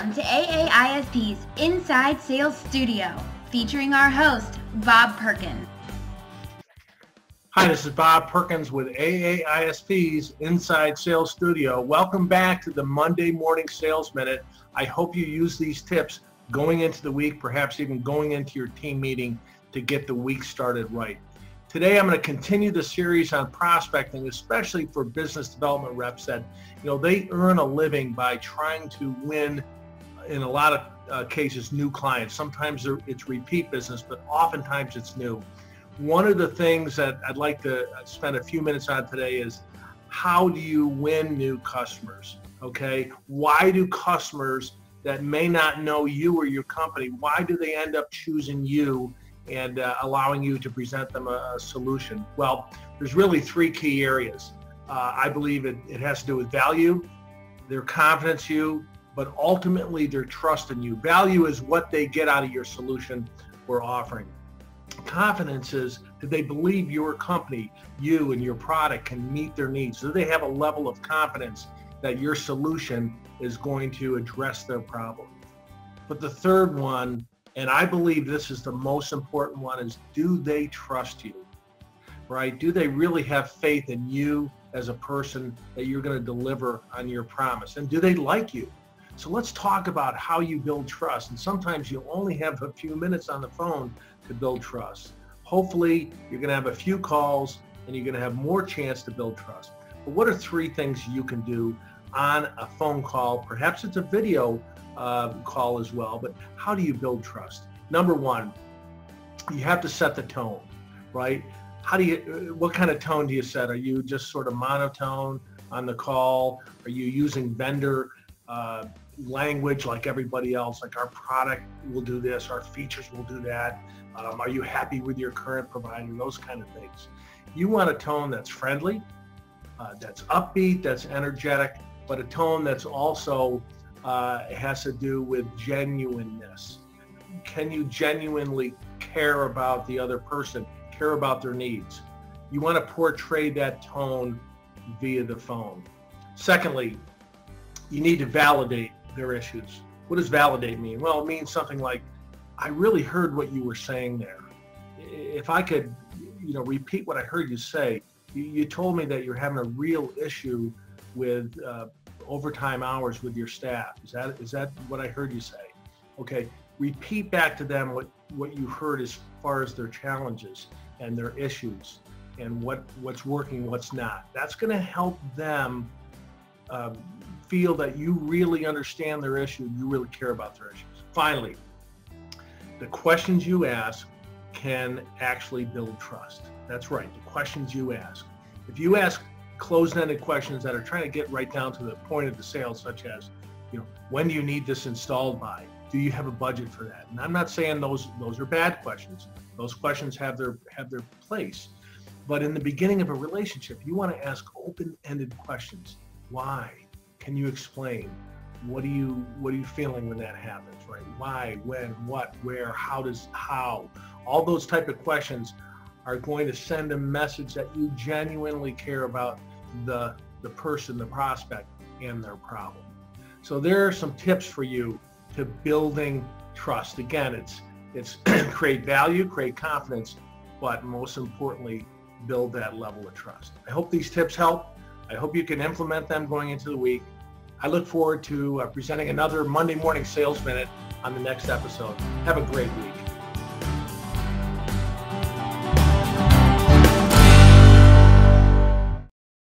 Welcome to aa-isp's Inside Sales Studio, featuring our host, Bob Perkins. Hi, this is Bob Perkins with aa-isp's Inside Sales Studio. Welcome back to the Monday Morning Sales Minute. I hope you use these tips going into the week, perhaps even going into your team meeting to get the week started right. Today, I'm going to continue the series on prospecting, especially for business development reps that, they earn a living by trying to win, in a lot of cases, new clients. Sometimes it's repeat business, but oftentimes it's new. One of the things that I'd like to spend a few minutes on today is how do you win new customers, okay? Why do customers that may not know you or your company, why do they end up choosing you and allowing you to present them a solution? Well, there's really three key areas. I believe it has to do with value, their confidence in you, but ultimately their trust in you. Value is what they get out of your solution or offering. Confidence is, do they believe your company, you and your product can meet their needs? Do they have a level of confidence that your solution is going to address their problem? But the third one, and I believe this is the most important one, is do they trust you, right? Do they really have faith in you as a person that you're going to deliver on your promise? And do they like you? So let's talk about how you build trust. And sometimes you only have a few minutes on the phone to build trust. Hopefully, you're going to have a few calls and you're going to have more chance to build trust. But what are three things you can do on a phone call? Perhaps it's a video call as well, but how do you build trust? Number one, you have to set the tone, right? What kind of tone do you set? Are you just sort of monotone on the call? Are you using vendor language like everybody else, like our product will do this, our features will do that? Are you happy with your current provider? Those kind of things. You want a tone that's friendly, that's upbeat, that's energetic, but a tone that's also has to do with genuineness. Can you genuinely care about the other person, care about their needs? You want to portray that tone via the phone. Secondly, you need to validate their issues. What does validate mean? Well, it means something like, I really heard what you were saying there. If I could, repeat what I heard you say, you told me that you're having a real issue with overtime hours with your staff. Is that what I heard you say? Okay, repeat back to them what you heard as far as their challenges and their issues and what's working, what's not. That's going to help them feel that you really understand their issue, you really care about their issues. Finally, the questions you ask can actually build trust. That's right, the questions you ask. If you ask closed-ended questions that are trying to get right down to the point of the sale, such as, when do you need this installed by? Do you have a budget for that? And I'm not saying those are bad questions. Those questions have their place. But in the beginning of a relationship, you want to ask open-ended questions. Why? Can you explain? What are you feeling when that happens, right? Why, when, what, where, how? All those type of questions are going to send a message that you genuinely care about the person, the prospect, and their problem. So there are some tips for you to building trust. Again, it's create value, create confidence, but most importantly, build that level of trust. I hope these tips help. I hope you can implement them going into the week. I look forward to presenting another Monday Morning Sales Minute on the next episode. Have a great week.